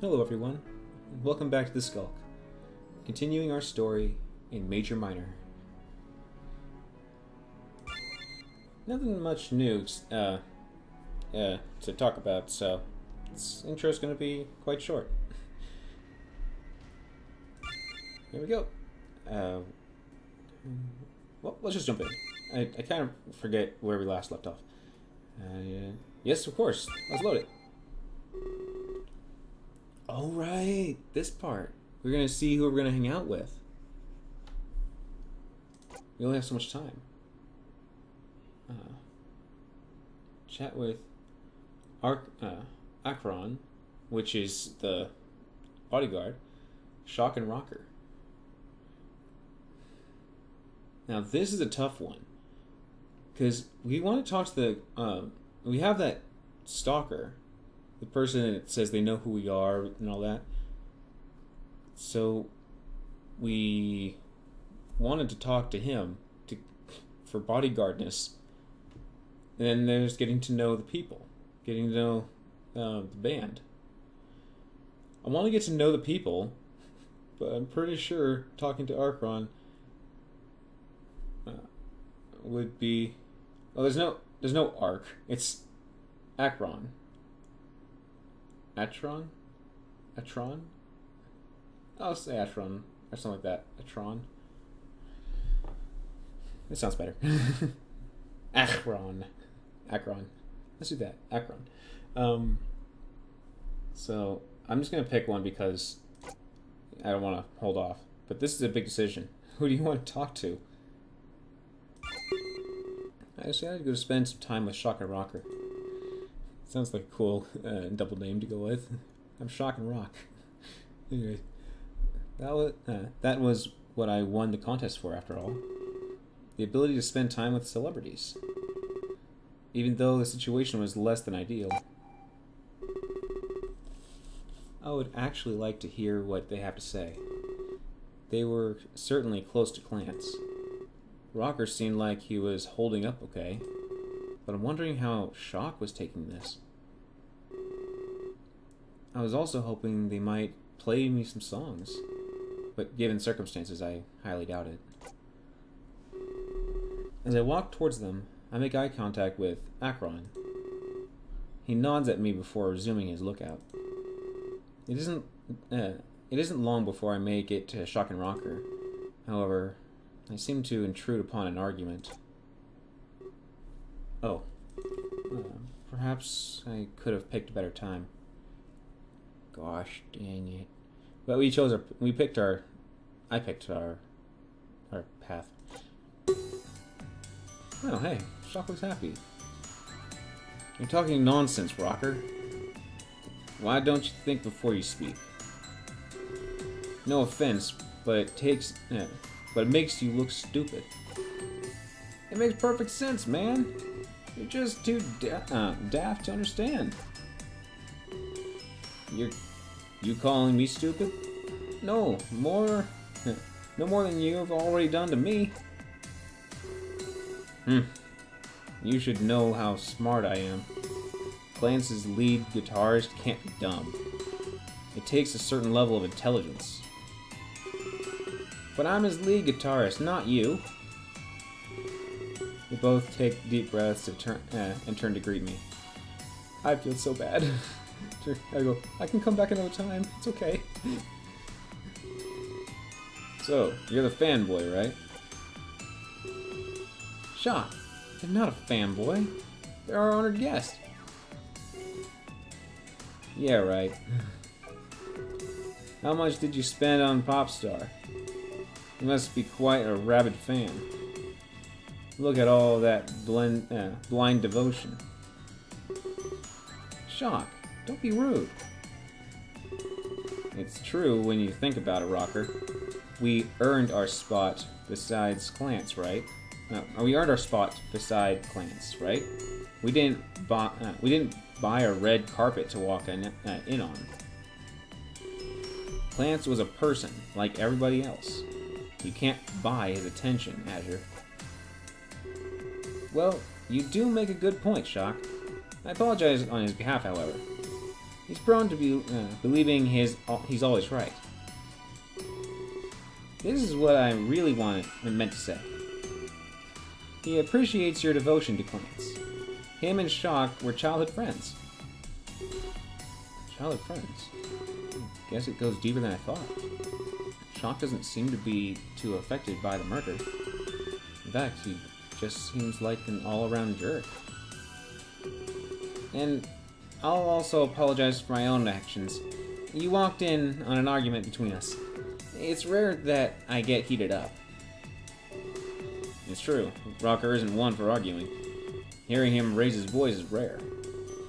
Hello everyone, and welcome back to the Skulk. Continuing our story in Major Minor. Nothing much new to talk about, so this intro is going to be quite short. Here we go. Well, let's just jump in. I kind of forget where we last left off. Yes, of course. Let's load it. Oh, right. This part. We're going to see who we're going to hang out with. We only have so much time. Chat with Akron, which is the bodyguard, Shock and Rocker. Now, this is a tough one. Because we want to talk to the... we have that stalker. The person that says they know who we are and all that. So we wanted to talk to him for bodyguardness. And then there's getting to know the people. Getting to know the band. I want to get to know the people, but I'm pretty sure talking to Akron would be... Oh, there's no Ark. It's Akron. Atron? Atron? I'll say Atron, or something like that. Atron. It sounds better. Akron. Akron. Let's do that. Akron. So, I'm just going to pick one because I don't want to hold off. But this is a big decision. Who do you want to talk to? I decided to go spend some time with Shock and Rocker. Sounds like a cool double name to go with. I'm Shock and Rock. Anyway, that was what I won the contest for, after all. The ability to spend time with celebrities. Even though the situation was less than ideal. I would actually like to hear what they have to say. They were certainly close to Clance. Rocker seemed like he was holding up okay. But I'm wondering how Shock was taking this. I was also hoping they might play me some songs, but given circumstances, I highly doubt it. As I walk towards them, I make eye contact with Akron. He nods at me before resuming his lookout. It isn't long before I make it to Shock and Rocker. However, I seem to intrude upon an argument. Oh. Perhaps I could have picked a better time. Gosh dang it. But I picked our path. Oh, hey. Shock looks happy. You're talking nonsense, Rocker. Why don't you think before you speak? No offense, but it makes you look stupid. It makes perfect sense, man. You're just too daft to understand. You calling me stupid? No more than you have already done to me. You should know how smart I am. Clance's lead guitarist can't be dumb. It takes a certain level of intelligence. But I'm his lead guitarist, not you. They both take deep breaths and turn to greet me. I feel so bad. I go, I can come back another time. It's okay. So, you're the fanboy, right? Shock. I'm not a fanboy. They're our honored guest. Yeah, right. How much did you spend on Popstar? You must be quite a rabid fan. Look at all that blind devotion. Shock, don't be rude. It's true when you think about it, Rocker. We earned our spot besides Clance, right? No, we earned our spot beside Clance, right? We didn't buy a red carpet to walk in on. Clance was a person, like everybody else. You can't buy his attention, Azure. Well, you do make a good point, Shock. I apologize on his behalf, however. He's prone to be believing he's always right. This is what I really meant to say. He appreciates your devotion to Clance. Him and Shock were childhood friends. Childhood friends? Guess it goes deeper than I thought. Shock doesn't seem to be too affected by the murder. In fact, he just seems like an all-around jerk. And I'll also apologize for my own actions. You walked in on an argument between us. It's rare that I get heated up. It's true, Rocker isn't one for arguing. Hearing him raise his voice is rare.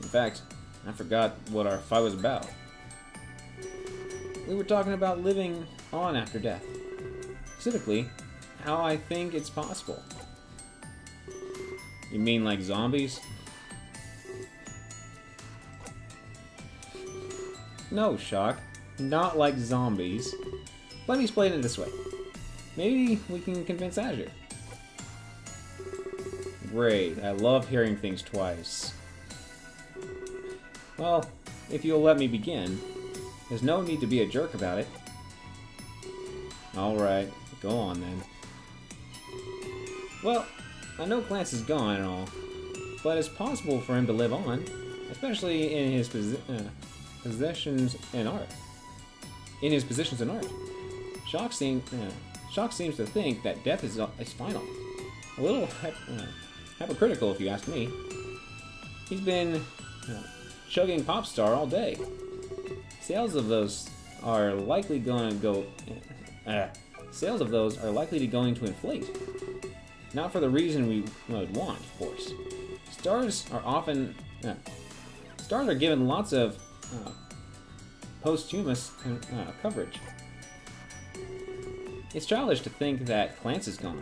In fact, I forgot what our fight was about. We were talking about living on after death. Specifically, how I think it's possible. You mean like zombies? No, Shock. Not like zombies. Let me explain it this way. Maybe we can convince Azure. Great. I love hearing things twice. Well, if you'll let me begin, there's no need to be a jerk about it. Alright, go on then. Well, I know Clance is gone and all, but it's possible for him to live on, especially in his possessions and art. In his positions in art. Shock seems to think that death is final. A little hypocritical, if you ask me. He's been chugging Popstar all day. Sales of those are likely going to go. Sales of those are likely to going to inflate. Not for the reason we would want, of course. Stars are given lots of posthumous coverage. It's childish to think that Clance is gone.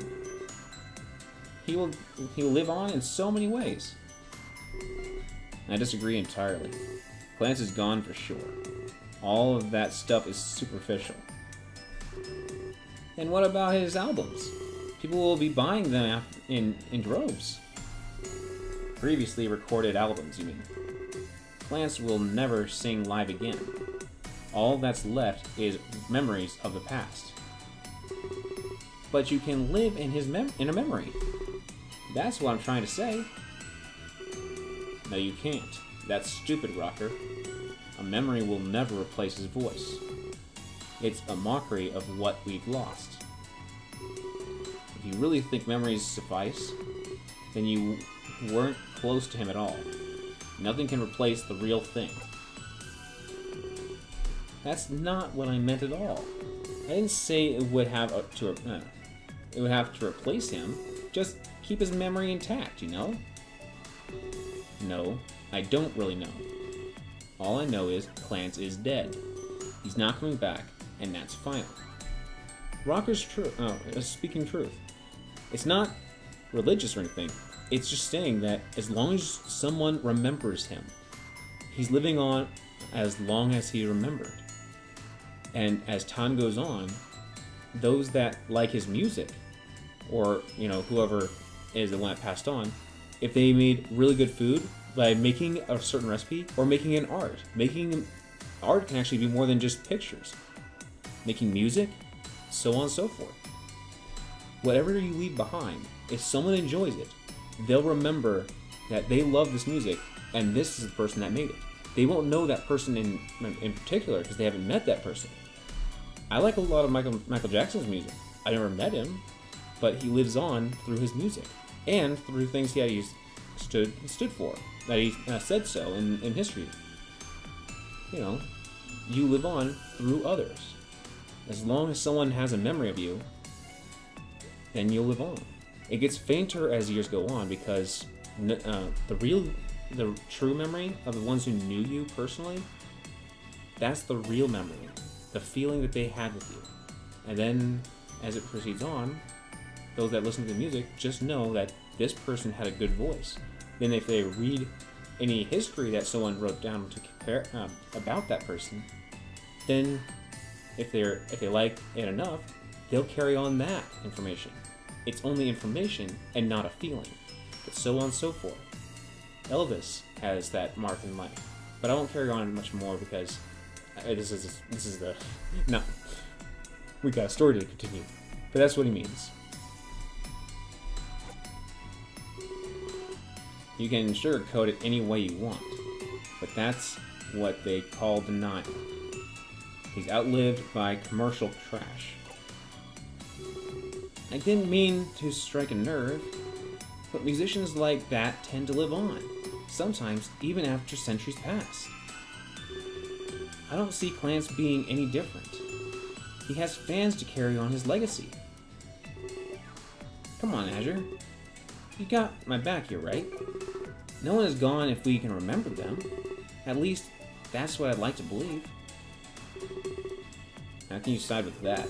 He will live on in so many ways. I disagree entirely. Clance is gone for sure. All of that stuff is superficial. And what about his albums? People will be buying them in droves. Previously recorded albums, you mean? Clance will never sing live again. All that's left is memories of the past. But you can live in in a memory. That's what I'm trying to say. No, you can't. That's stupid, Rocker. A memory will never replace his voice. It's a mockery of what we've lost. If you really think memories suffice, then you weren't close to him at all. Nothing can replace the real thing. That's not what I meant at all. I didn't say it would have to replace him. Just keep his memory intact, you know? No, I don't really know. All I know is Clance is dead. He's not coming back, and that's final. Rocker's speaking truth. It's not religious or anything. It's just saying that as long as someone remembers him, he's living on as long as he remembered. And as time goes on, those that like his music, or, whoever is the one that passed on, if they made really good food by making a certain recipe, or making an art. Making art can actually be more than just pictures. Making music, so on and so forth. Whatever you leave behind, if someone enjoys it, they'll remember that they love this music, and this is the person that made it. They won't know that person in particular, because they haven't met that person. I like a lot of Michael Jackson's music. I never met him, but he lives on through his music, and through things he stood for, that he said so in history. You live on through others. As long as someone has a memory of you, then you'll live on. It gets fainter as years go on because the true memory of the ones who knew you personally, that's the real memory, the feeling that they had with you. And then, as it proceeds on, those that listen to the music just know that this person had a good voice. Then if they read any history that someone wrote down to compare about that person, then if they like it enough, they'll carry on that information. It's only information and not a feeling, but so on and so forth. Elvis has that mark in life. But I won't carry on much more because this is the no. We got a story to continue, but that's what he means. You can sugarcoat it any way you want, but that's what they call denial. He's outlived by commercial trash. I didn't mean to strike a nerve, but musicians like that tend to live on, sometimes even after centuries pass. I don't see Clance being any different. He has fans to carry on his legacy. Come on, Azure. You got my back here, right? No one is gone if we can remember them. At least, that's what I'd like to believe. How can you side with that?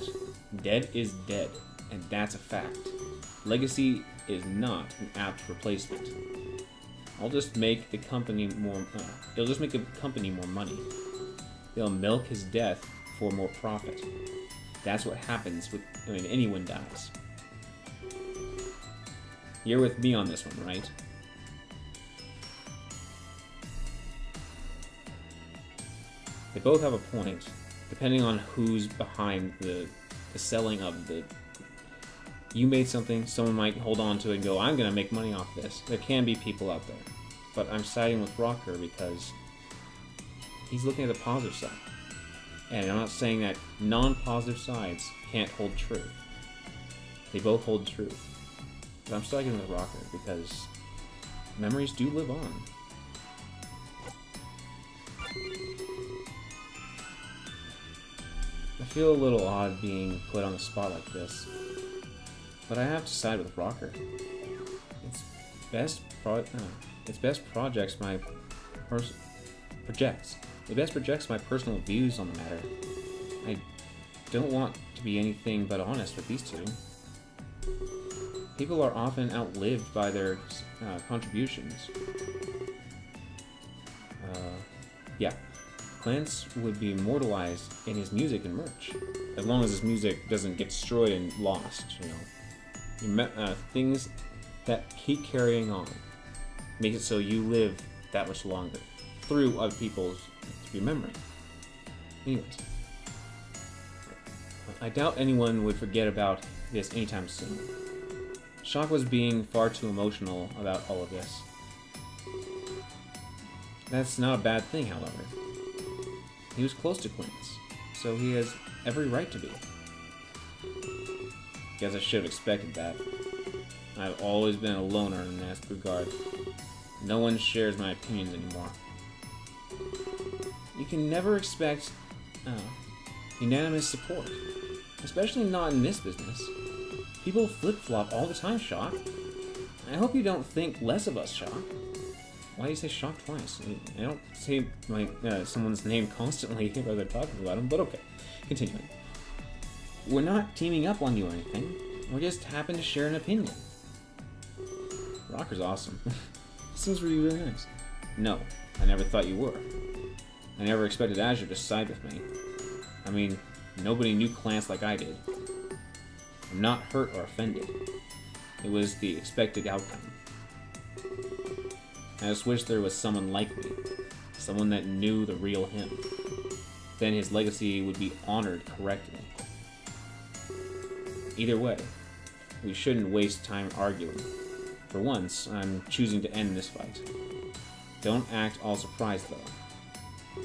Dead is dead, and that's a fact. Legacy is not an apt replacement. It'll just make the company more money. They'll milk his death for more profit. That's what happens when anyone dies. You're with me on this one, right? They both have a point, depending on who's behind the selling of the... You made something, someone might hold on to it and go, I'm going to make money off this. There can be people out there. But I'm siding with Rocker because he's looking at the positive side. And I'm not saying that non-positive sides can't hold truth. They both hold truth. But I'm siding with Rocker because memories do live on. I feel a little odd being put on the spot like this, but I have to side with Rocker. Its best projects my personal views on the matter. I don't want to be anything but honest with these two. People are often outlived by their contributions. Yeah. Clance would be immortalized in his music and merch, as long as his music doesn't get destroyed and lost, you know. Things that keep carrying on makes it so you live that much longer through other people's remembering. Anyways, I doubt anyone would forget about this anytime soon. Shock was being far too emotional about all of this. That's not a bad thing, however. He was close to Clance, so he has every right to be. Guess I should have expected that. I've always been a loner in that regard. No one shares my opinions anymore. You can never expect unanimous support, especially not in this business. People flip-flop all the time, Shock. I hope you don't think less of us, Shock. Why do you say Shock twice? I don't say someone's name constantly as I'm talking about him, but okay. Continuing. We're not teaming up on you or anything. We just happen to share an opinion. Rocker's awesome. Seems really nice. No, I never thought you were. I never expected Azure to side with me. I mean, nobody knew Clance like I did. I'm not hurt or offended. It was the expected outcome. I just wish there was someone like me. Someone that knew the real him. Then his legacy would be honored correctly. Either way, we shouldn't waste time arguing. For once, I'm choosing to end this fight. Don't act all surprised, though.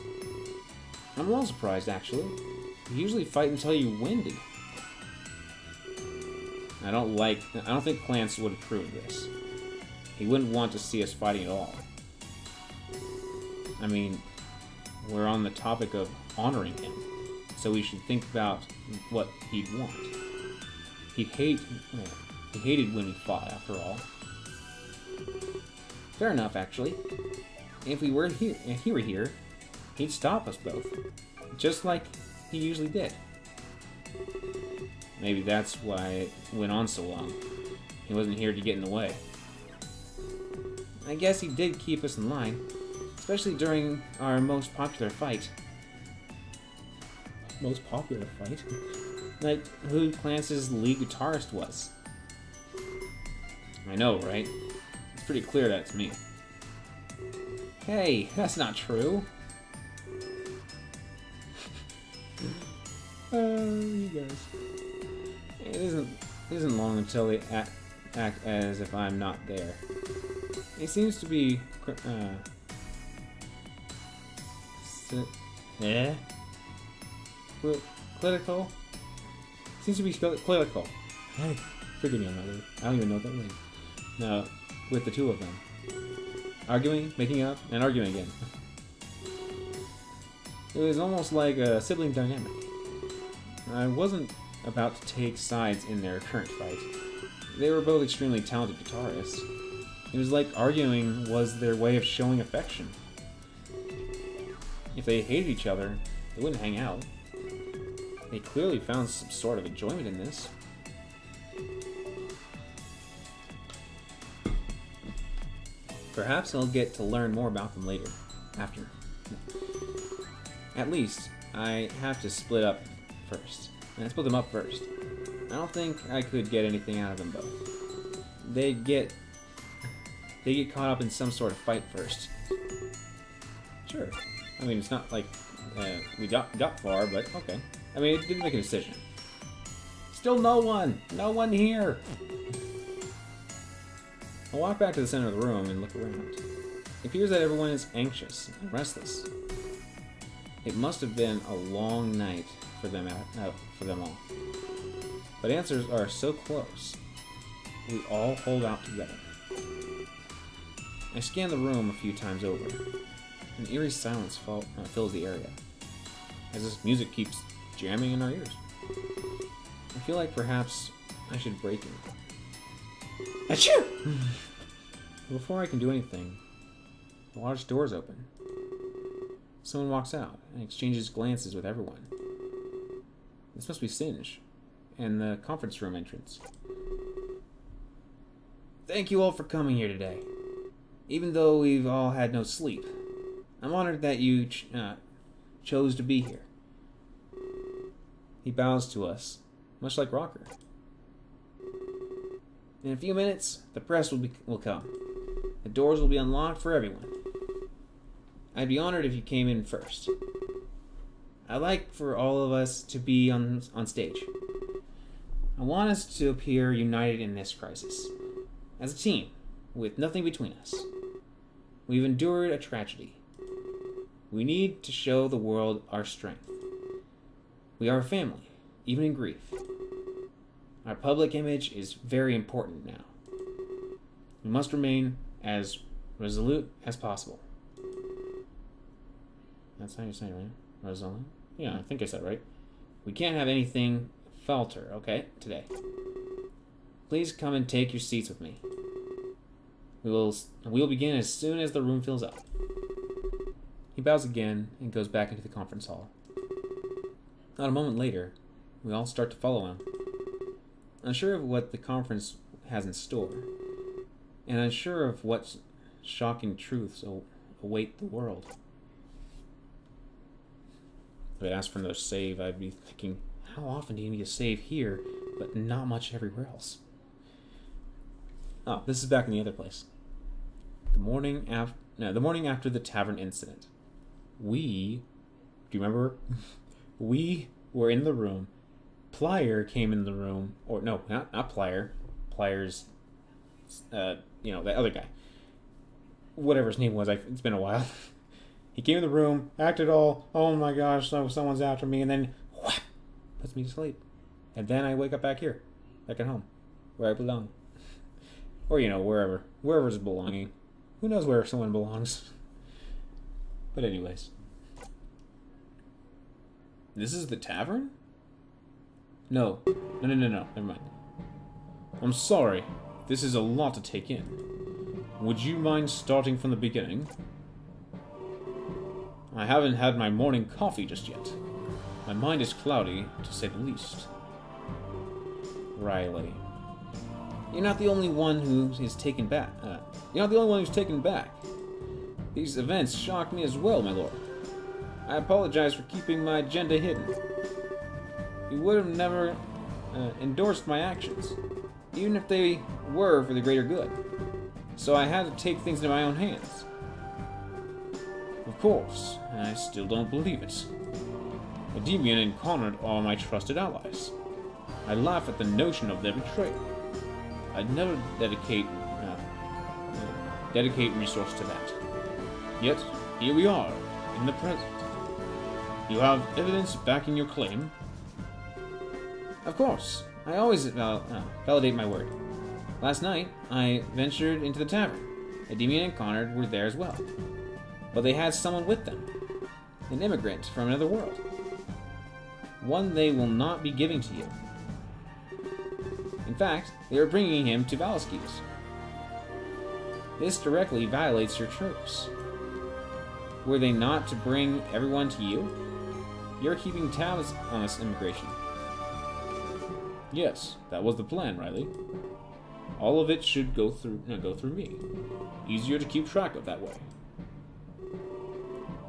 I'm well surprised, actually. You usually fight until you winded. I don't think Clance would approve of this. He wouldn't want to see us fighting at all. I mean, we're on the topic of honoring him, so we should think about what he'd want. He hated when we fought, after all. Fair enough, actually. If he were here, he'd stop us both, just like he usually did. Maybe that's why it went on so long. He wasn't here to get in the way. I guess he did keep us in line, especially during our most popular fight. Most popular fight? Like who Clance's lead guitarist was. I know, right? It's pretty clear that's me. Hey, that's not true. You guys. It isn't long until they act as if I'm not there. It seems to be clinical. Seems to be clinical. Hey, forgive me on that word. I don't even know that word. No, with the two of them. Arguing, making up, and arguing again. It was almost like a sibling dynamic. I wasn't about to take sides in their current fight. They were both extremely talented guitarists. It was like arguing was their way of showing affection. If they hated each other, they wouldn't hang out. They clearly found some sort of enjoyment in this. Perhaps I'll get to learn more about them later. After. At least, I have to split up first. And I split them up first. I don't think I could get anything out of them both. They get caught up in some sort of fight first. Sure. I mean, it's not like we got far, but okay. I mean, it didn't make a decision. Still no one! No one here! I walk back to the center of the room and look around. It appears that everyone is anxious and restless. It must have been a long night for them all. But answers are so close. We all hold out together. I scan the room a few times over. An eerie silence fills the area, as this music keeps jamming in our ears. I feel like perhaps I should break it. Achoo! Before I can do anything, the large doors open. Someone walks out and exchanges glances with everyone. This must be Singe, and the conference room entrance. Thank you all for coming here today. Even though we've all had no sleep, I'm honored that you chose to be here. He bows to us, much like Rocker. In a few minutes, the press will come. The doors will be unlocked for everyone. I'd be honored if you came in first. I'd like for all of us to be on stage. I want us to appear united in this crisis. As a team, with nothing between us. We've endured a tragedy. We need to show the world our strength. We are a family, even in grief. Our public image is very important now. We must remain as resolute as possible. That's how you say it, right? Resolute? Yeah, I think I said it right. We can't have anything falter, okay, today. Please come and take your seats with me. We'll begin as soon as the room fills up. He bows again and goes back into the conference hall. Not a moment later, we all start to follow him. Unsure of what the conference has in store, and unsure of what shocking truths await the world. If I asked for another save, I'd be thinking, how often do you need a save here, but not much everywhere else? Oh, this is back in the other place. The morning after the tavern incident. Do you remember? We were in the room. Plier came in the room, or no, not Plier. Plier's, that other guy. Whatever his name was, it's been a while. He came in the room, acted all, oh my gosh, someone's after me, and then whap, puts me to sleep. And then I wake up back here, back at home, where I belong. Or, wherever's belonging. Who knows where someone belongs? But anyways. This is the tavern? No. Never mind. I'm sorry. This is a lot to take in. Would you mind starting from the beginning? I haven't had my morning coffee just yet. My mind is cloudy, to say the least. Riley. You're not the only one who's taken back. These events shocked me as well, my lord. I apologize for keeping my agenda hidden. You would have never endorsed my actions, even if they were for the greater good. So I had to take things into my own hands. Of course, I still don't believe it. Endymion and Conrad are my trusted allies. I laugh at the notion of their betrayal. I'd never dedicate resource to that. Yet, here we are, in the present. You have evidence backing your claim? Of course. I always validate my word. Last night, I ventured into the tavern. Endymion and Conrad were there as well. But they had someone with them. An immigrant from another world. One they will not be giving to you. In fact, they are bringing him to Valescue's. This directly violates your truce. Were they not to bring everyone to you? You're keeping tabs on this immigration. Yes, that was the plan, Riley. All of it should go through me. Easier to keep track of that way.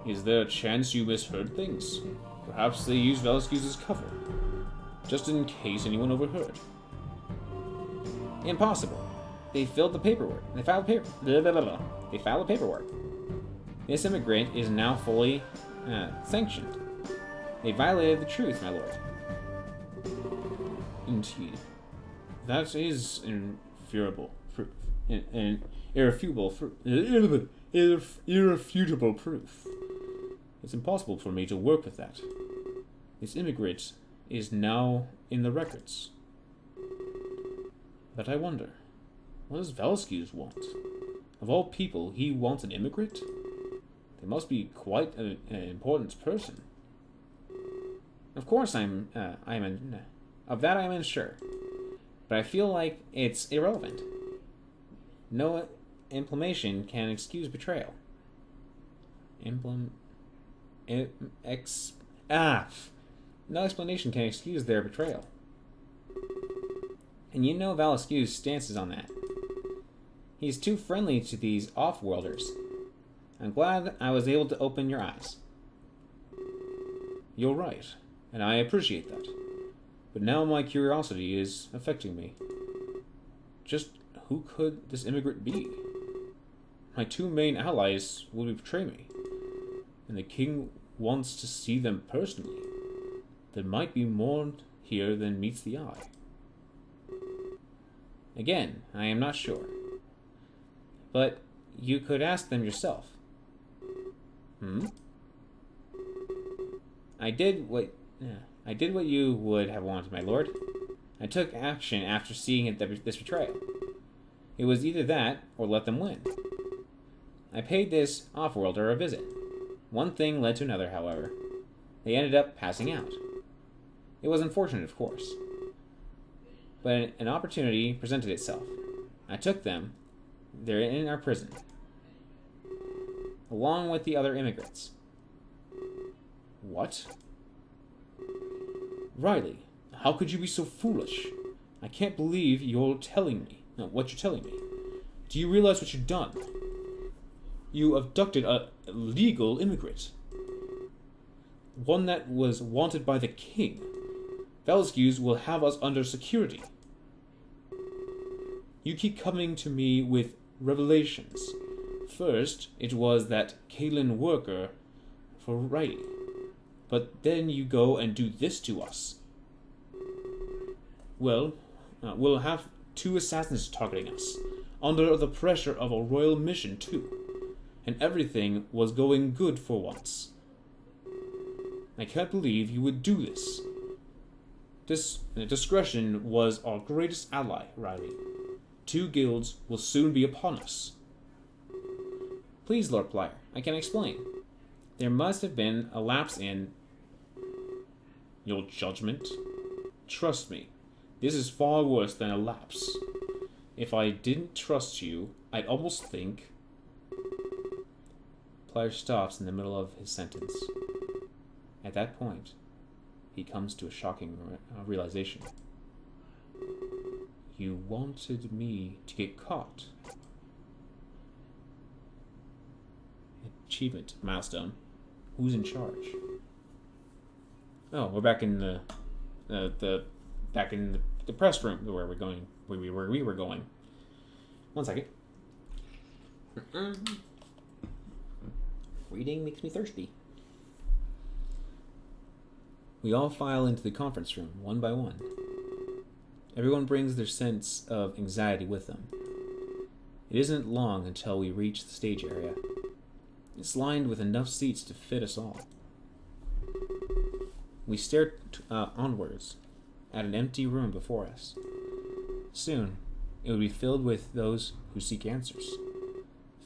Is there a chance you misheard things? Perhaps they used Valescue's as cover, just in case anyone overheard. Impossible. They filled the paperwork. They filed the paperwork. This immigrant is now fully sanctioned. They violated the truth, my lord. Indeed. That is irrefutable proof. Irrefutable proof. It's impossible for me to work with that. This immigrant is now in the records. But I wonder, what does Valescue's want? Of all people, he wants an immigrant? They must be quite an important person. Of course, of that I'm unsure. But I feel like it's irrelevant. No implementation can excuse betrayal. No explanation can excuse their betrayal. And you know Valescue's stances on that. He's too friendly to these off-worlders. I'm glad I was able to open your eyes. You're right, and I appreciate that. But now my curiosity is affecting me. Just who could this immigrant be? My two main allies will betray me, and the king wants to see them personally. There might be more here than meets the eye. Again, I am not sure. But you could ask them yourself. I did what you would have wanted, my lord. I took action after seeing this betrayal. It was either that, or let them win. I paid this off-worlder a visit. One thing led to another, however. They ended up passing out. It was unfortunate, of course. But an opportunity presented itself. I took them. They're in our prison. Along with the other immigrants. What? Riley, how could you be so foolish? I can't believe what you're telling me. Do you realize what you've done? You abducted a legal immigrant. One that was wanted by the king. Valescue's will have us under security. You keep coming to me with revelations. First, it was that Kalen worker for Riley. But then you go and do this to us. Well, we'll have two assassins targeting us, under the pressure of a royal mission too. And everything was going good for once. I can't believe you would do this. Discretion was our greatest ally, Riley. 2 guilds will soon be upon us. Please, Lord Plier, I can explain. There must have been a lapse in your judgment. Trust me, this is far worse than a lapse. If I didn't trust you, I'd almost think... Plier stops in the middle of his sentence. At that point, he comes to a shocking realization. You wanted me to get caught. Achievement milestone. Who's in charge? Oh, we're back in the press room where we're going. Where we were going. 1 second. Reading makes me thirsty. We all file into the conference room, one by one. Everyone brings their sense of anxiety with them. It isn't long until we reach the stage area. It's lined with enough seats to fit us all. We stare onwards at an empty room before us. Soon, it will be filled with those who seek answers.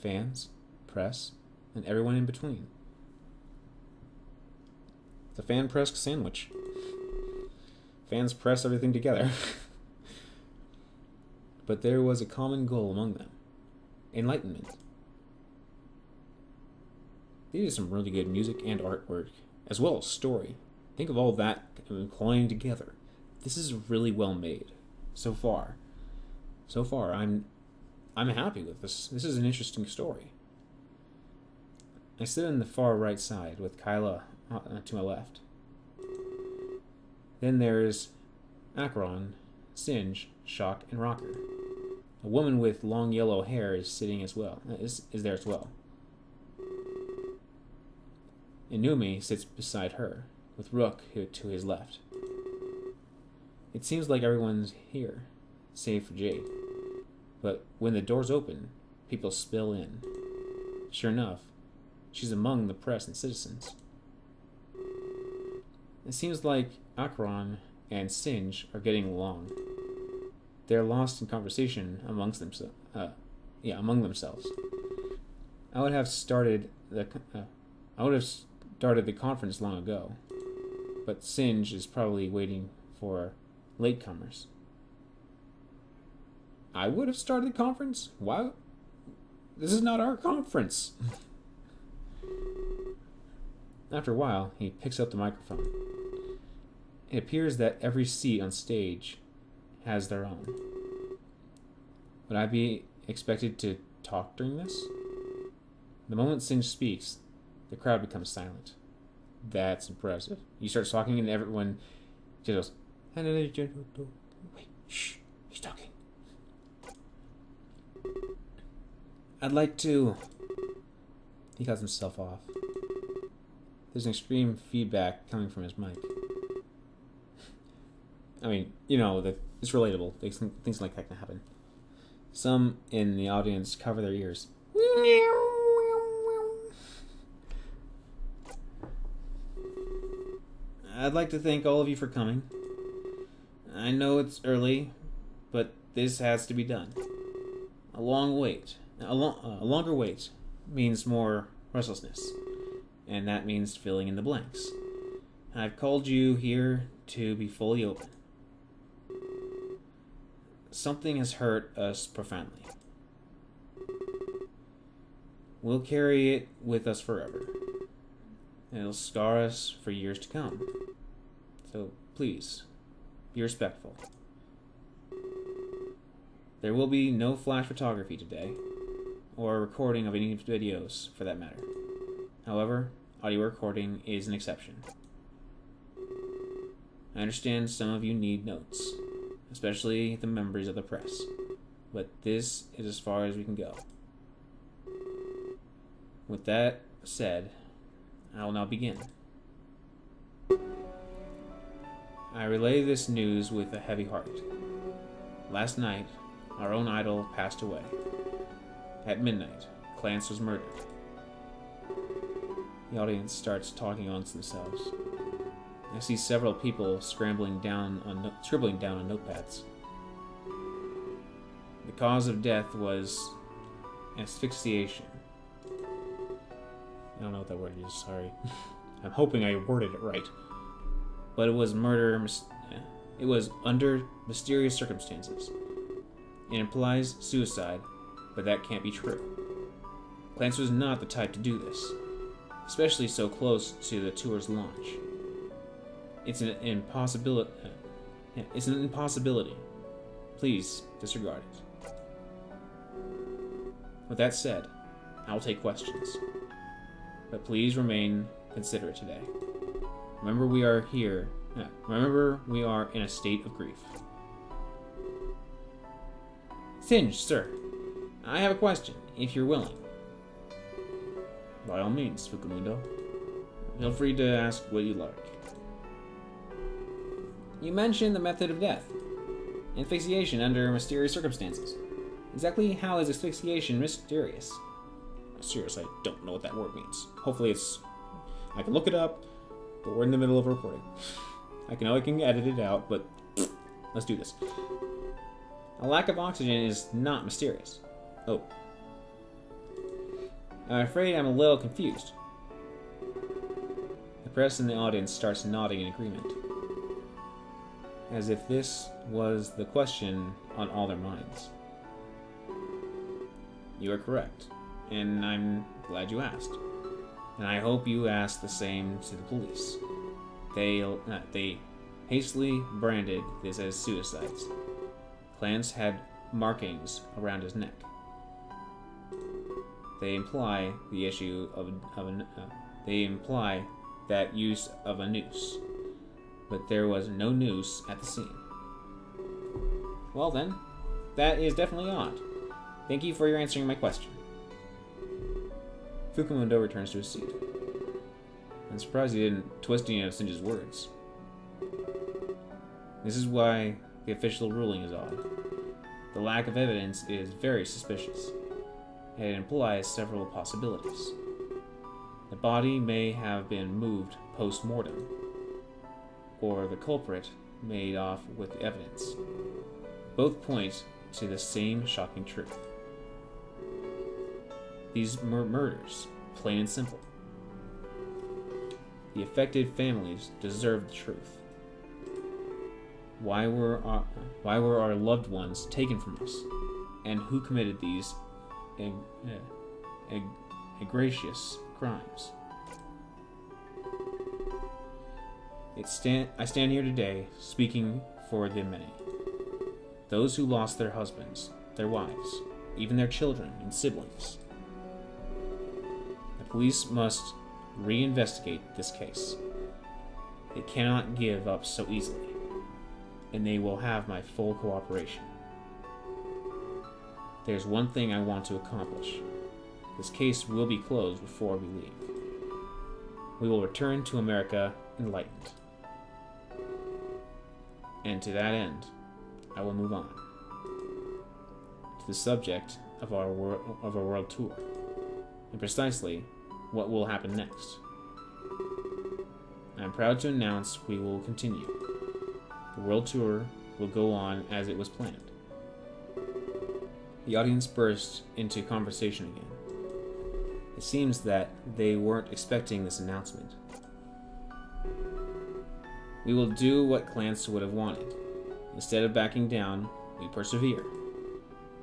Fans, press, and everyone in between. The fan press sandwich. Fans press everything together. But there was a common goal among them. Enlightenment. They did some really good music and artwork, as well as story. Think of all that colliding together. This is really well made. So far, I'm happy with this. This is an interesting story. I sit on the far right side with Kyla to my left. Then there's Acheron, Singe, Shock, and Rocker. A woman with long yellow hair is sitting as well. Is there as well. Inumi sits beside her, with Rook to his left. It seems like everyone's here, save for Jade. But when the doors open, people spill in. Sure enough, she's among the press and citizens. It seems like Acheron and Singe are getting along. They're lost in conversation among themselves. I would have started the conference long ago, but Singe is probably waiting for latecomers. I would have started the conference? Why? This is not our conference. After a while, he picks up the microphone. It appears that every seat on stage has their own. Would I be expected to talk during this? The moment Singe speaks, the crowd becomes silent. That's impressive. He starts talking and everyone just goes, wait, shh, he's talking. I'd like to... He cuts himself off. There's an extreme feedback coming from his mic. I mean, it's relatable. Things like that can happen. Some in the audience cover their ears. I'd like to thank all of you for coming. I know it's early, but this has to be done. A longer wait means more restlessness, and that means filling in the blanks. I've called you here to be fully open. Something has hurt us profoundly. We'll carry it with us forever. It'll scar us for years to come. So please, be respectful. There will be no flash photography today, or recording of any videos for that matter. However, audio recording is an exception. I understand some of you need notes, especially the members of the press, but this is as far as we can go. With that said, I will now begin. I relay this news with a heavy heart. Last night, our own idol passed away. At midnight, Clance was murdered. The audience starts talking amongst themselves. I see several people scribbling down on notepads. The cause of death was asphyxiation. I don't know what that word is, sorry. I'm hoping I worded it right. But it was murder. It was under mysterious circumstances. It implies suicide, but that can't be true. Clance was not the type to do this, especially so close to the tour's launch. It's an impossibility. Please disregard it. With that said, I will take questions. But please remain considerate today. Remember we are in a state of grief. Singe, sir. I have a question, if you're willing. By all means, Fukamundo. Feel free to ask what you like. You mentioned the method of death. Asphyxiation under mysterious circumstances. Exactly how is asphyxiation mysterious? Seriously, I don't know what that word means. Hopefully it's... I can look it up, but we're in the middle of a recording. I know I can edit it out, but let's do this. A lack of oxygen is not mysterious. Oh. I'm afraid I'm a little confused. The press in the audience starts nodding in agreement, as if this was the question on all their minds. You are correct, and I'm glad you asked. And I hope you ask the same to the police. They hastily branded this as suicides. Clance had markings around his neck. They imply that use of a noose, but there was no noose at the scene. Well then, that is definitely odd. Thank you for your answering my question. Fukamundo returns to his seat. I'm surprised he didn't twist any of Singe's words. This is why the official ruling is odd. The lack of evidence is very suspicious. It implies several possibilities. The body may have been moved post-mortem, or the culprit made off with the evidence. Both point to the same shocking truth. These murders, plain and simple. The affected families deserve the truth. Why were our loved ones taken from us? And who committed these egregious crimes? I stand here today speaking for the many. Those who lost their husbands, their wives, even their children and siblings. The police must reinvestigate this case. They cannot give up so easily, and they will have my full cooperation. There's one thing I want to accomplish. This case will be closed before we leave. We will return to America enlightened. And to that end, I will move on to the subject of our world tour, and precisely what will happen next. I am proud to announce we will continue. The world tour will go on as it was planned. The audience burst into conversation again. It seems that they weren't expecting this announcement. We will do what Clance would have wanted. Instead of backing down, we persevere.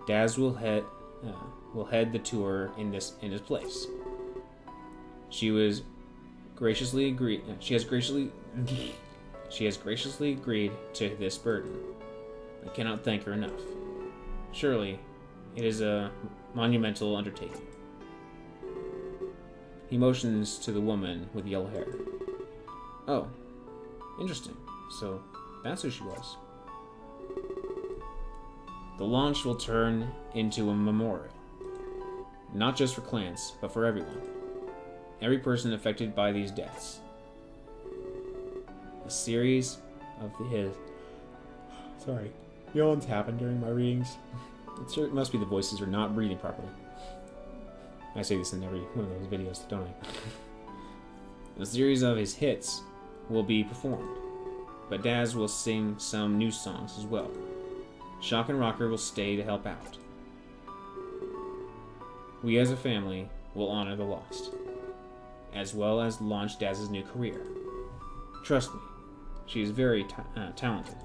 Daz will head the tour in his place. She has graciously agreed to this burden. I cannot thank her enough. Surely, it is a monumental undertaking. He motions to the woman with yellow hair. Oh, interesting. So, that's who she was. The launch will turn into a memorial. Not just for Clance, but for everyone. Every person affected by these deaths. A series of his... Sorry. Yawns happen during my readings. It must be the voices are not breathing properly. I say this in every one of those videos, don't I? A series of his hits will be performed, but Daz will sing some new songs as well. Shock and Rocker will stay to help out. We as a family will honor the lost, as well as launch Daz's new career. Trust me, she is very talented.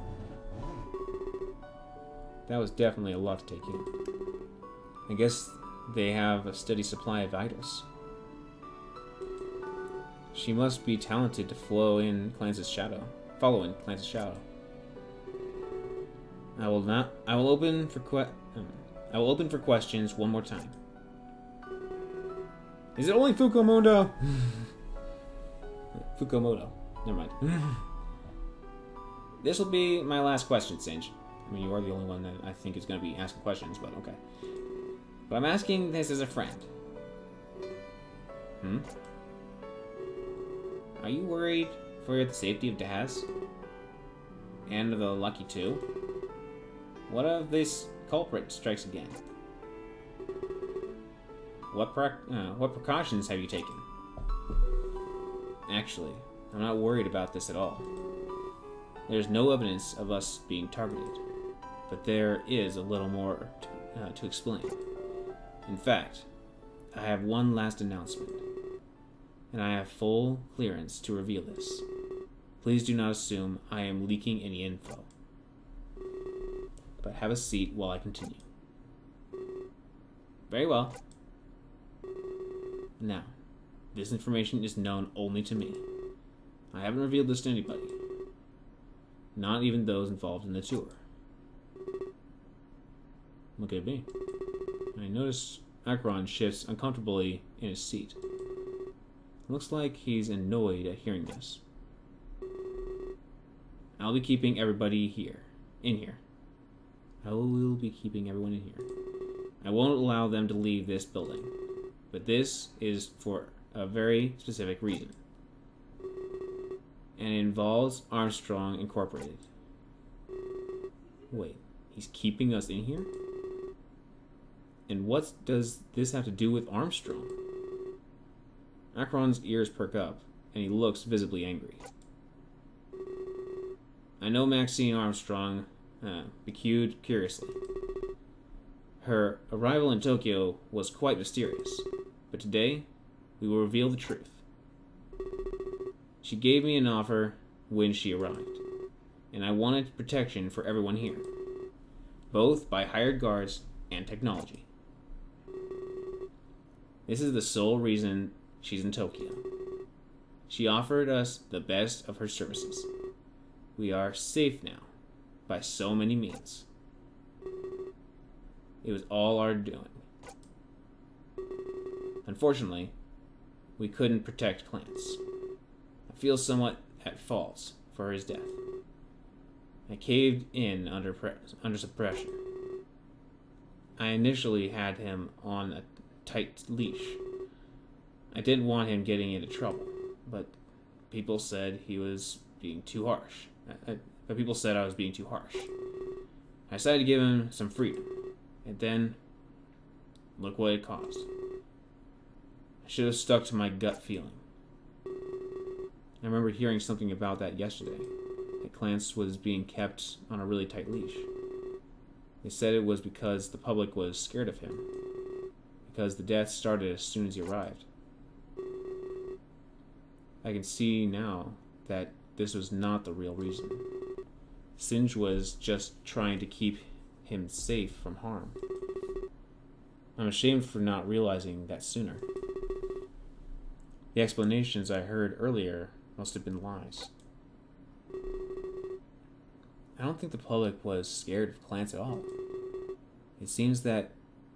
That was definitely a lot to take in. I guess they have a steady supply of idols. She must be talented to follow in Clance's shadow. I will open for questions one more time. Is it only Fukamundo? Fukamoto. Never mind. This will be my last question, Singe. I mean, you are the only one that I think is going to be asking questions, but okay. But I'm asking this as a friend. Are you worried for the safety of Daz? And the lucky 2? What if this culprit strikes again? What precautions have you taken? Actually, I'm not worried about this at all. There's no evidence of us being targeted, but there is a little more to explain. In fact, I have one last announcement, and I have full clearance to reveal this. Please do not assume I am leaking any info. But have a seat while I continue. Very well. Now, this information is known only to me. I haven't revealed this to anybody. Not even those involved in the tour. Look at me. I notice Akron shifts uncomfortably in his seat. Looks like he's annoyed at hearing this. I'll be keeping everybody in here. I will be keeping everyone in here. I won't allow them to leave this building. But this is for a very specific reason. And it involves Armstrong Incorporated. Wait, he's keeping us in here? And what does this have to do with Armstrong? Akron's ears perk up, and he looks visibly angry. I know Maxine Armstrong becued curiously. Her arrival in Tokyo was quite mysterious, but today we will reveal the truth. She gave me an offer when she arrived, and I wanted protection for everyone here, both by hired guards and technology. This is the sole reason she's in Tokyo. She offered us the best of her services. We are safe now, by so many means. It was all our doing. Unfortunately, we couldn't protect Clance. I feel somewhat at fault for his death. I caved in under suppression. I initially had him on a tight leash. I didn't want him getting into trouble, but people said he was being too harsh. But people said I was being too harsh. I decided to give him some freedom, and then look what it caused. I should have stuck to my gut feeling. I remember hearing something about that yesterday, that Clance was being kept on a really tight leash. They said it was because the public was scared of him, because the death started as soon as he arrived. I can see now that this was not the real reason. Singe was just trying to keep him safe from harm. I'm ashamed for not realizing that sooner. The explanations I heard earlier must have been lies. I don't think the public was scared of Clance at all. It seems that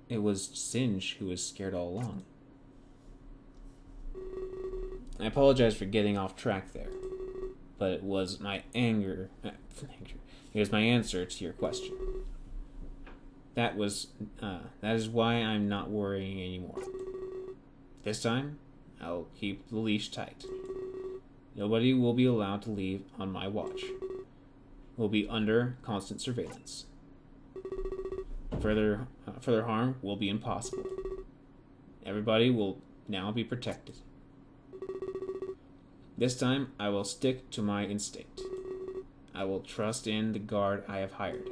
it was Singe who was scared all along. I apologize for getting off track there, but it was my anger. It was my answer to your question. That is why I'm not worrying anymore. This time, I'll keep the leash tight. Nobody will be allowed to leave on my watch. We'll be under constant surveillance. Further harm will be impossible. Everybody will now be protected. This time, I will stick to my instinct. I will trust in the guard I have hired,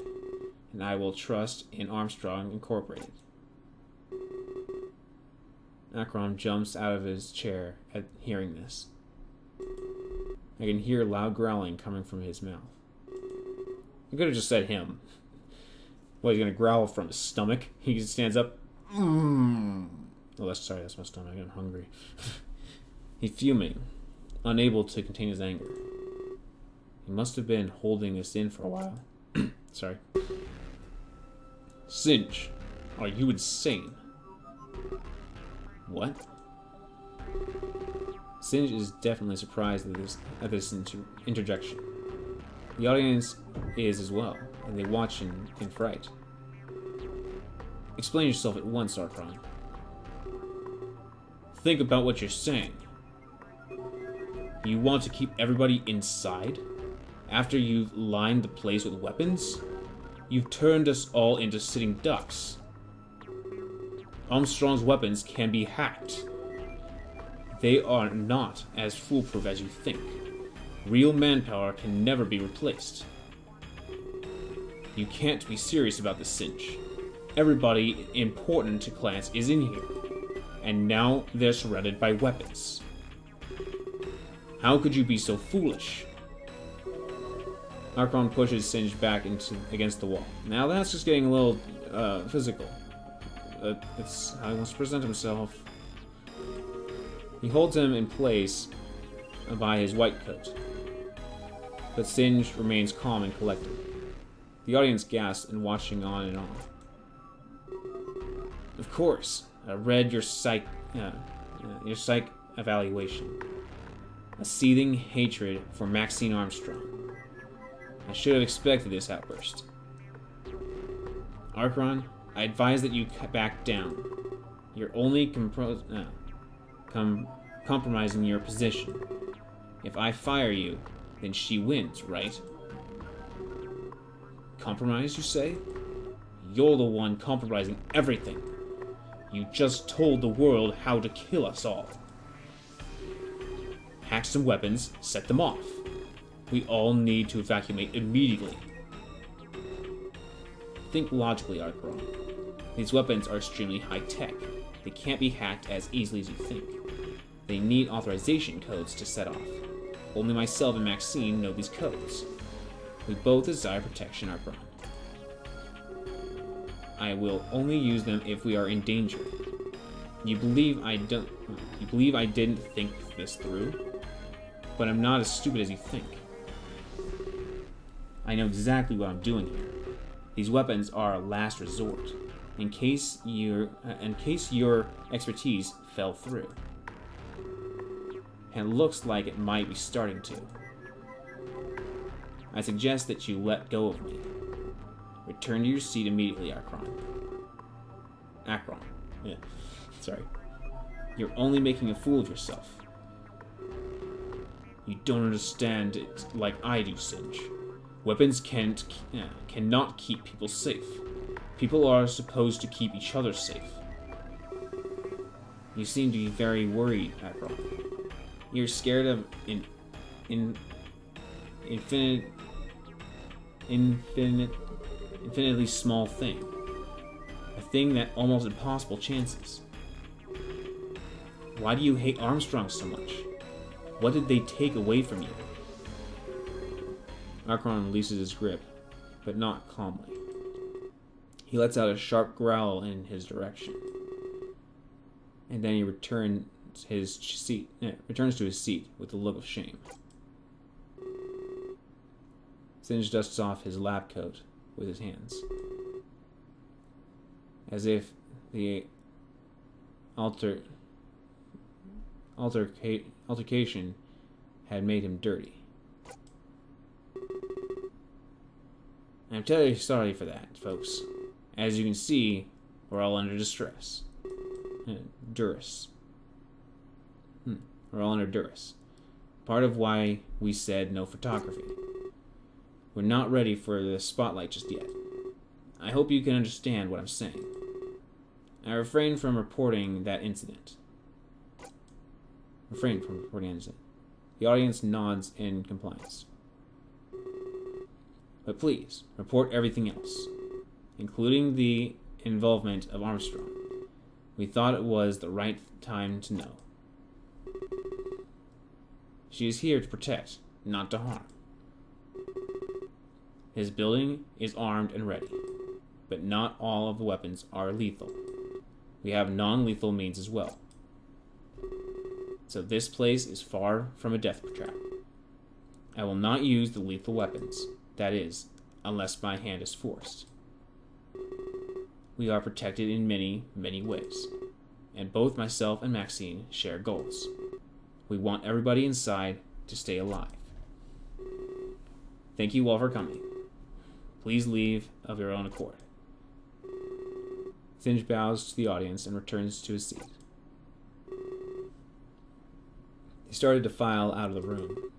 and I will trust in Armstrong Incorporated. Akron jumps out of his chair at hearing this. I can hear loud growling coming from his mouth. I could have just said him. What, he's gonna growl from his stomach? He just stands up. Oh, that's my stomach. I'm hungry. He's fuming, unable to contain his anger. He must have been holding this in for a while. Sorry. Singe, are you insane? What? Singe is definitely surprised at this interjection. The audience is as well, and they watch in fright. Explain yourself at once, Akron. Think about what you're saying. You want to keep everybody inside? After you've lined the place with weapons, you've turned us all into sitting ducks. Armstrong's weapons can be hacked. They are not as foolproof as you think. Real manpower can never be replaced. You can't be serious about this, Singe. Everybody important to clans is in here, and now they're surrounded by weapons. How could you be so foolish? Archon pushes Singe back against the wall. Now that's just getting a little physical. It's how he wants to present himself. He holds him in place by his white coat, but Singe remains calm and collected. The audience gasps and watching on and on. Of course, I read your psych evaluation. A seething hatred for Maxine Armstrong. I should have expected this outburst. Archon, I advise that you back down. You're only compromising your position. If I fire you, then she wins, right? Compromise, you say? You're the one compromising everything. You just told the world how to kill us all. Hack some weapons, set them off. We all need to evacuate immediately. Think logically, Archon. These weapons are extremely high-tech. They can't be hacked as easily as you think. They need authorization codes to set off. Only myself and Maxine know these codes. We both desire protection, Archon. I will only use them if we are in danger. You believe I didn't think this through? But I'm not as stupid as you think. I know exactly what I'm doing here. These weapons are a last resort, in case your expertise fell through. And it looks like it might be starting to. I suggest that you let go of me. Return to your seat immediately, Akron. Yeah, sorry. You're only making a fool of yourself. You don't understand it like I do, Singe. Weapons cannot keep people safe. People are supposed to keep each other safe. You seem to be very worried, Akron. You're scared of infinitely small thing. A thing that almost impossible chances. Why do you hate Armstrong so much? What did they take away from you? Archon releases his grip, but not calmly. He lets out a sharp growl in his direction. And then he returns to his seat with a look of shame. Singe dusts off his lab coat with his hands, as if the altercation had made him dirty. I'm terribly sorry for that, folks. As you can see, we're all under distress. Duress. We're all under duress. Part of why we said no photography. We're not ready for the spotlight just yet. I hope you can understand what I'm saying. I refrain from reporting that incident. The audience nods in compliance. But please, report everything else, including the involvement of Armstrong. We thought it was the right time to know. She is here to protect, not to harm. His building is armed and ready, but not all of the weapons are lethal. We have non-lethal means as well. So this place is far from a death trap. I will not use the lethal weapons, that is, unless my hand is forced. We are protected in many, many ways, and both myself and Maxine share goals. We want everybody inside to stay alive. Thank you all for coming. Please leave of your own accord. Singe bows to the audience and returns to his seat. He started to file out of the room.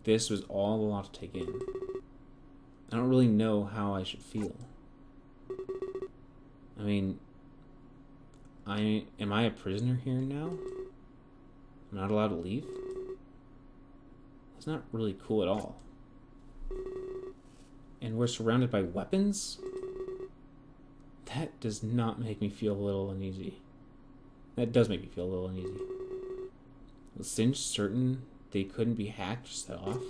this was all a lot to take in. I don't really know how I should feel. I mean, am I a prisoner here now? I'm not allowed to leave? That's not really cool at all. And we're surrounded by weapons? That does not make me feel a little uneasy. That does make me feel a little uneasy. Was Singe certain they couldn't be hacked or set off?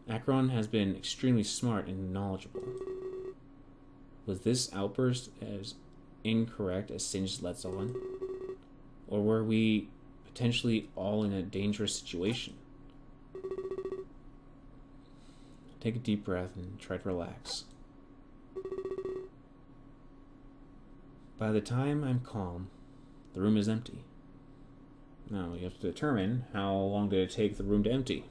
Akron has been extremely smart and knowledgeable. Was this outburst as incorrect as Singe lets on? Or were we potentially all in a dangerous situation? Take a deep breath and try to relax. By the time I'm calm, the room is empty. Now you have to determine how long did it take the room to empty.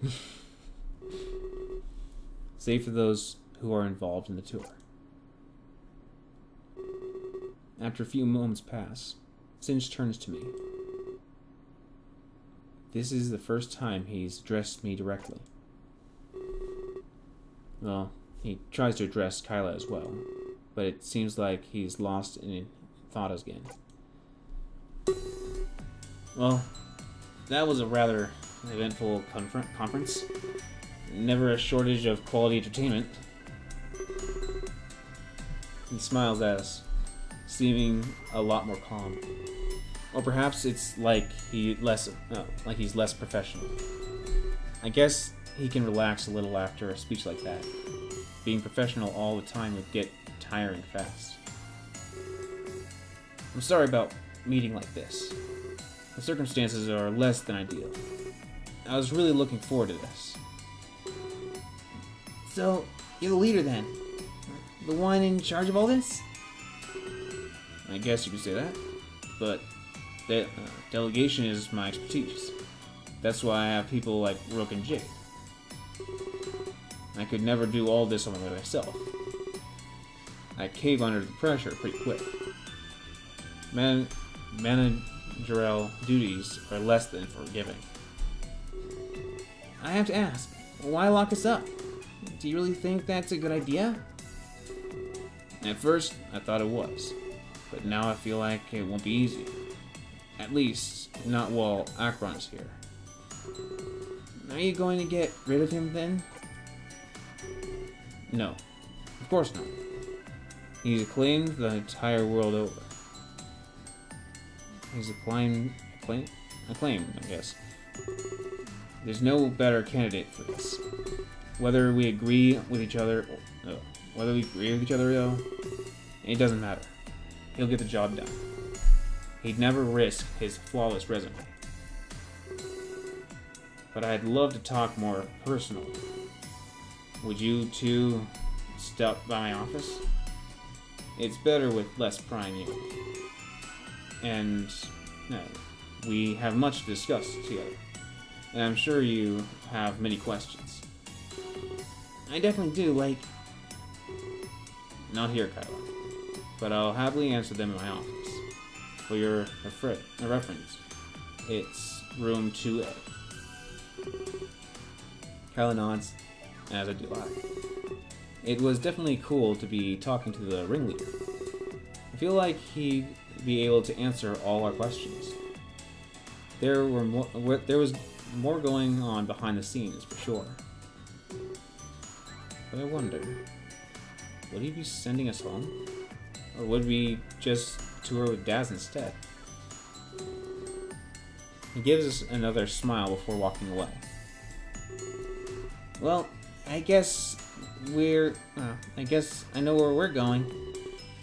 Save for those who are involved in the tour. After a few moments pass, Singe turns to me. This is the first time he's addressed me directly. Well, he tries to address Kyla as well, but it seems like he's lost in thought again. Well, that was a rather eventful conference. Never a shortage of quality entertainment. He smiles at us, seeming a lot more calm. Or perhaps it's like he's less professional. I guess he can relax a little after a speech like that. Being professional all the time would get tiring fast. I'm sorry about a meeting like this. The circumstances are less than ideal. I was really looking forward to this. So, you're the leader then? The one in charge of all this? I guess you could say that. But delegation is my expertise. That's why I have people like Rook and Jade. I could never do all this on myself. I cave under the pressure pretty quick. Managerial duties are less than forgiving. I have to ask, why lock us up? Do you really think that's a good idea? At first, I thought it was. But now I feel like it won't be easy. At least, not while Akron's here. Are you going to get rid of him then? No. Of course not. He's acclaimed the entire world over. He's acclaimed, I guess. There's no better candidate for this. Whether we agree with each other, though, it doesn't matter. He'll get the job done. He'd never risk his flawless resume. But I'd love to talk more personally. Would you two stop by my office? It's better with less prying in. And we have much to discuss together. And I'm sure you have many questions. I definitely do, like... Not here, Kyla. But I'll happily answer them in my office. For your reference, it's room 2A. Kyla nods, as I do I. It was definitely cool to be talking to the ringleader. I feel like he'd be able to answer all our questions. There was more going on behind the scenes, for sure. But I wonder, would he be sending us home? Or would we just tour with Daz instead? He gives us another smile before walking away. Well, I guess I know where we're going,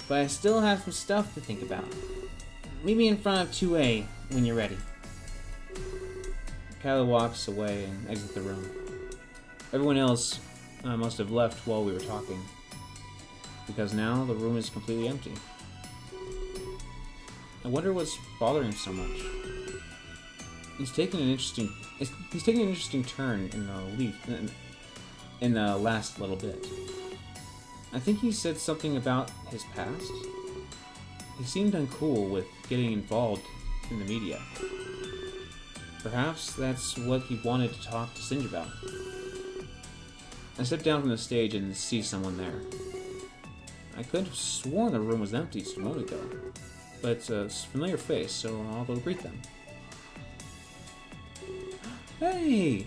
but I still have some stuff to think about. Meet me in front of 2A when you're ready. Kyla walks away and exits the room. Everyone else must have left while we were talking, because now the room is completely empty. I wonder what's bothering him so much. He's taking an interesting turn in the last little bit. I think he said something about his past. He seemed uncool with getting involved in the media. Perhaps that's what he wanted to talk to Singe about. I step down from the stage and see someone there. I could have sworn the room was empty just a moment ago, but it's a familiar face, so I'll go greet them. Hey!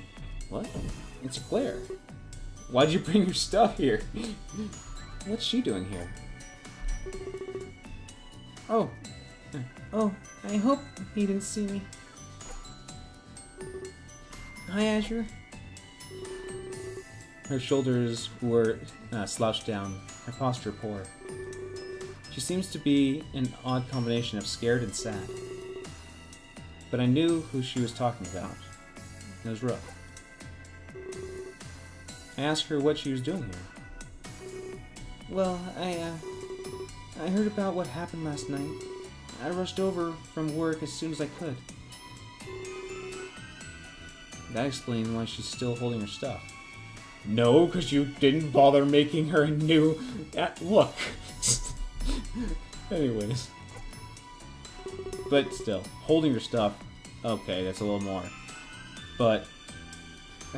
What? It's Claire. Why'd you bring your stuff here? What's she doing here? Oh, I hope he didn't see me. Hi, Azure. Her shoulders were slouched down, her posture poor. She seems to be an odd combination of scared and sad. But I knew who she was talking about. It was Rook. I asked her what she was doing here. Well, I heard about what happened last night. I rushed over from work as soon as I could. That explains why she's still holding her stuff. No, because you didn't bother making her a new... look! Anyways. But still, holding her stuff, okay, that's a little more. But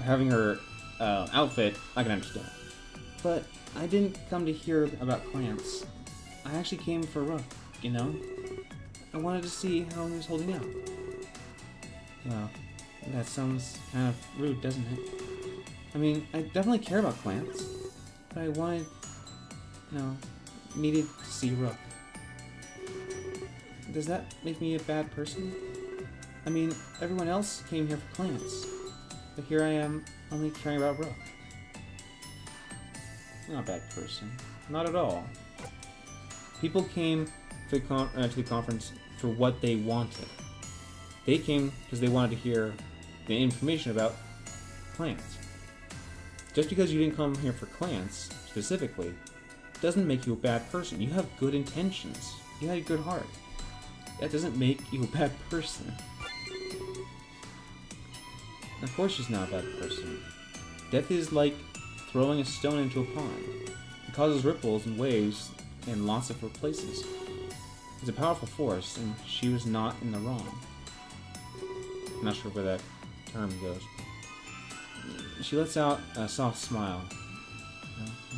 having her outfit, I can understand. But I didn't come to hear about Clance. I actually came for Rook, you know? I wanted to see how he was holding out. Well, that sounds kind of rude, doesn't it? I mean, I definitely care about Clance, but I wanted, needed to see Rook. Does that make me a bad person? I mean, everyone else came here for Clance, but here I am, only caring about Rook. Not a bad person. Not at all. People came to the conference for what they wanted. They came because they wanted to hear the information about Clance. Just because you didn't come here for Clance, specifically, doesn't make you a bad person. You have good intentions. You had a good heart. That doesn't make you a bad person. Of course she's not a bad person. Death is like throwing a stone into a pond. It causes ripples and waves in lots of places. It's a powerful force, and she was not in the wrong. I'm not sure where that term goes. She lets out a soft smile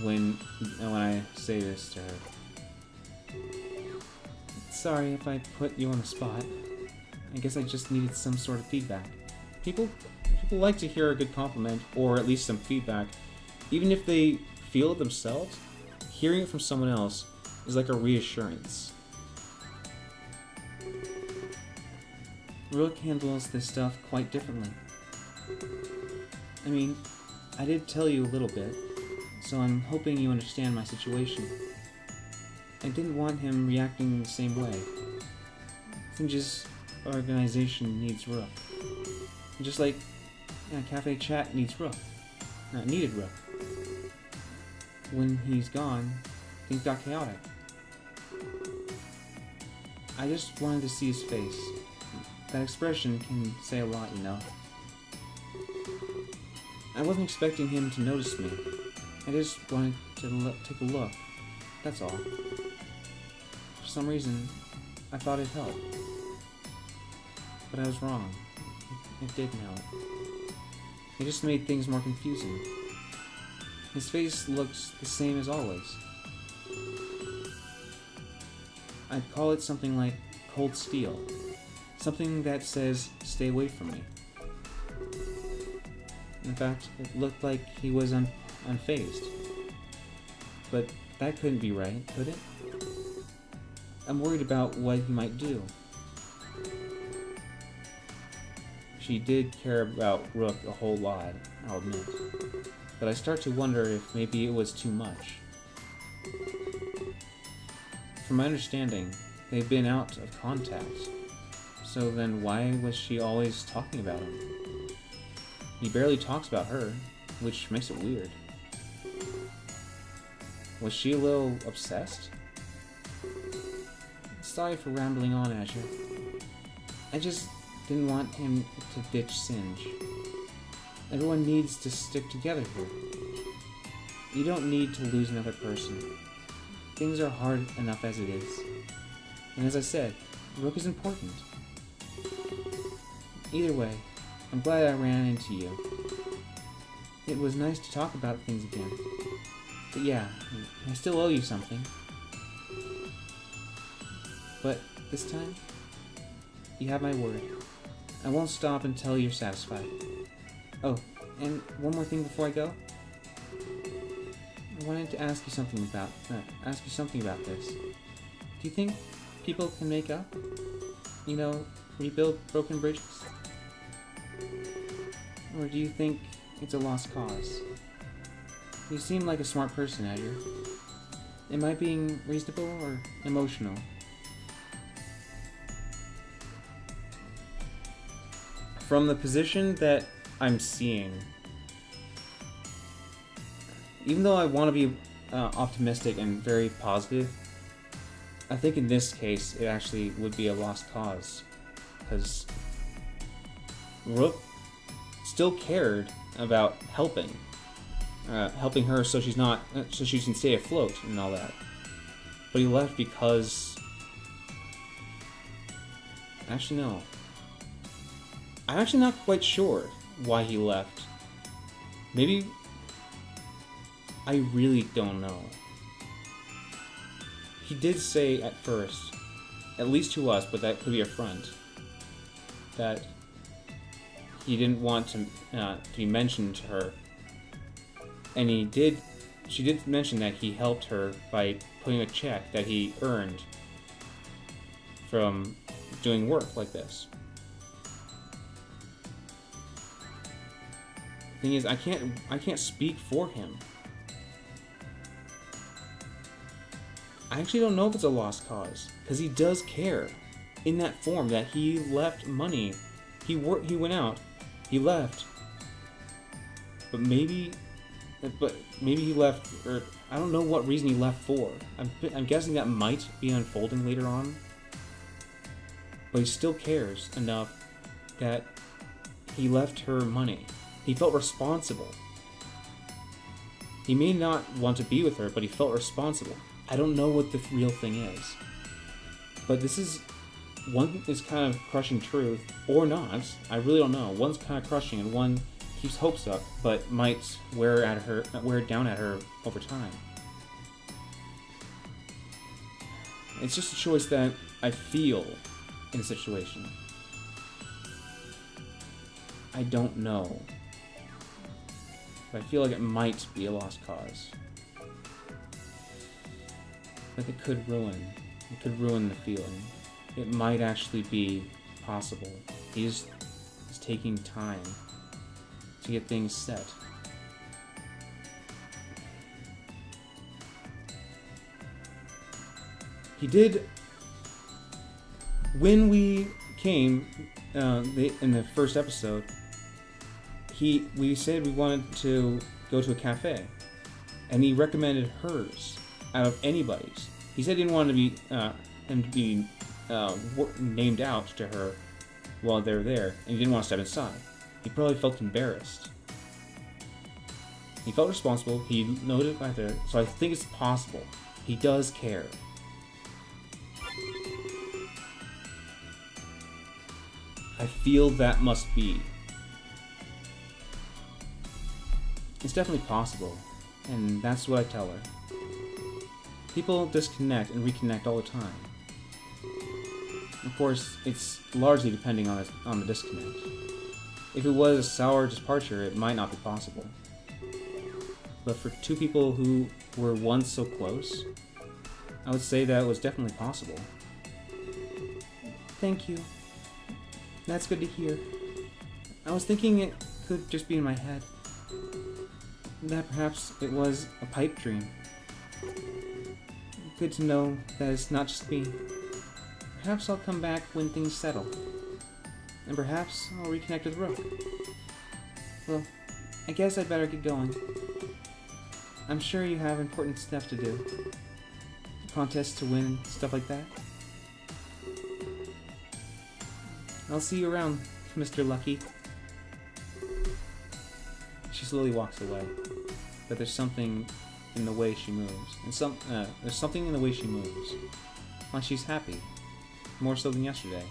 when I say this to her. Sorry if I put you on the spot. I guess I just needed some sort of feedback. People like to hear a good compliment, or at least some feedback. Even if they feel it themselves, hearing it from someone else is like a reassurance. Rook handles this stuff quite differently. I mean, I did tell you a little bit, so I'm hoping you understand my situation. I didn't want him reacting the same way. Singe's organization needs Rook. Just like Cafe Chat needs Rook. Needed Rook. When he's gone, things got chaotic. I just wanted to see his face. That expression can say a lot, you know. I wasn't expecting him to notice me. I just wanted to take a look. That's all. For some reason, I thought it'd help. But I was wrong. It didn't help. It just made things more confusing. His face looks the same as always. I'd call it something like cold steel. Something that says, stay away from me. In fact, it looked like he was unfazed. But that couldn't be right, could it? I'm worried about what he might do. She did care about Rook a whole lot, I'll admit. But I start to wonder if maybe it was too much. From my understanding, they've been out of contact. So then why was she always talking about him? He barely talks about her, which makes it weird. Was she a little obsessed? Sorry for rambling on, Azure. I just didn't want him to ditch Singe. Everyone needs to stick together here. You don't need to lose another person. Things are hard enough as it is. And as I said, Rook is important. Either way, I'm glad I ran into you. It was nice to talk about things again. But yeah, I still owe you something. But this time, you have my word. I won't stop until you're satisfied. Oh, and one more thing before I go. I wanted to ask you something about this. Do you think people can make up? Rebuild broken bridges? Or do you think it's a lost cause? You seem like a smart person, Azure. Am I being reasonable or emotional? From the position that I'm seeing, even though I want to be optimistic and very positive, I think in this case it actually would be a lost cause, because Rook still cared about helping her so she can stay afloat and all that. But he left because, actually no, I'm actually not quite sure why he left. Maybe, I really don't know. He did say at first, at least to us, but that could be a front, that he didn't want to be mentioned to her. And she did mention that he helped her by putting a check that he earned from doing work like this. Thing is, I can't speak for him. I actually don't know if it's a lost cause, because he does care in that form that he left money. He went out, he left, but maybe he left, or I don't know what reason he left for. I'm guessing that might be unfolding later on, but he still cares enough that he left her money. He felt responsible. He may not want to be with her, but he felt responsible. I don't know what the real thing is. But this is... one is kind of crushing truth, or not. I really don't know. One's kind of crushing, and one keeps hopes up, but might wear down at her over time. It's just a choice that I feel in a situation. I don't know. But I feel like it might be a lost cause. Like it could ruin the feeling. It might actually be possible. He's taking time to get things set. He did, when we came in the first episode, we said we wanted to go to a cafe, and he recommended hers out of anybody's. He said he didn't want him to be named out to her while they were there, and he didn't want to step inside. He probably felt embarrassed. He felt responsible. He noted it right there, so I think it's possible. He does care. I feel that must be. It's definitely possible, and that's what I tell her. People disconnect and reconnect all the time. Of course, it's largely depending on the disconnect. If it was a sour departure, it might not be possible. But for two people who were once so close, I would say that it was definitely possible. Thank you. That's good to hear. I was thinking it could just be in my head. That perhaps it was a pipe dream. Good to know that it's not just me. Perhaps I'll come back when things settle. And perhaps I'll reconnect with Rook. Well, I guess I'd better get going. I'm sure you have important stuff to do. Contests to win, stuff like that. I'll see you around, Mr. Lucky. She slowly walks away, but there's something in the way she moves, and there's something in the way she moves. Like she's happy, more so than yesterday.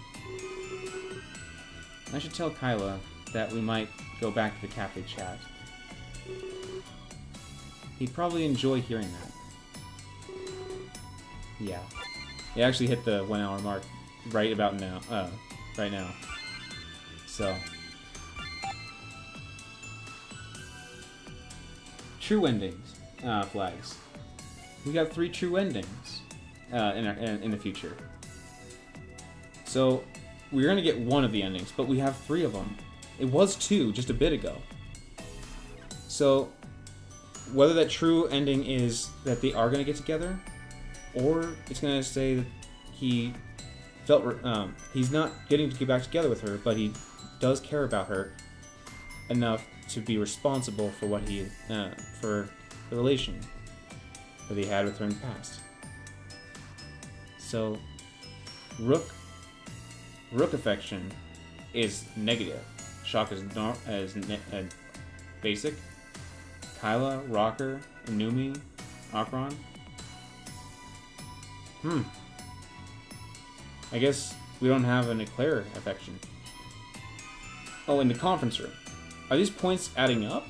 I should tell Kyla that we might go back to the cafe chat. He'd probably enjoy hearing that. Yeah. It actually hit the 1 hour mark right about now. Right now. So. True endings. Flags. We got 3 true endings in the future. So, we're going to get one of the endings, but we have 3 of them. It was 2 just a bit ago. So, whether that true ending is that they are going to get together, or it's going to say that he felt he's not getting to get back together with her, but he does care about her enough to be responsible for what he for the relation that he had with her in the past. So, Rook affection is negative. Shock is basic. Kyla, Rocker, Inumi, Akron. I guess we don't have an Eclair affection. Oh, in the conference room. Are these points adding up?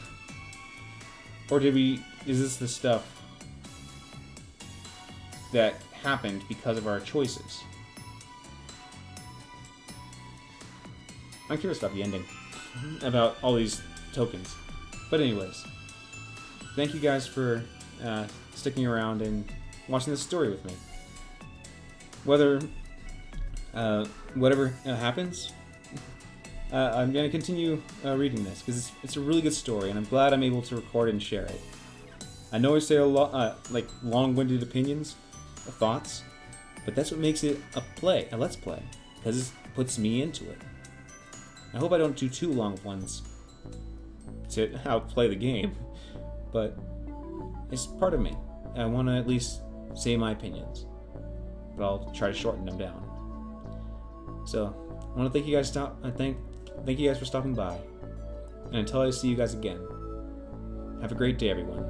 Or is this the stuff that happened because of our choices? I'm curious about the ending. About all these tokens. But anyways, thank you guys for sticking around and watching this story with me. Whatever happens, I'm going to continue reading this because it's a really good story, and I'm glad I'm able to record and share it. I know I say a lot, like long-winded opinions, thoughts, but that's what makes it a let's play, because it puts me into it. I hope I don't do too long ones to outplay the game, but it's part of me. I want to at least say my opinions, but I'll try to shorten them down. So, I want to thank you guys. Thank you guys for stopping by, and until I see you guys again, have a great day, everyone.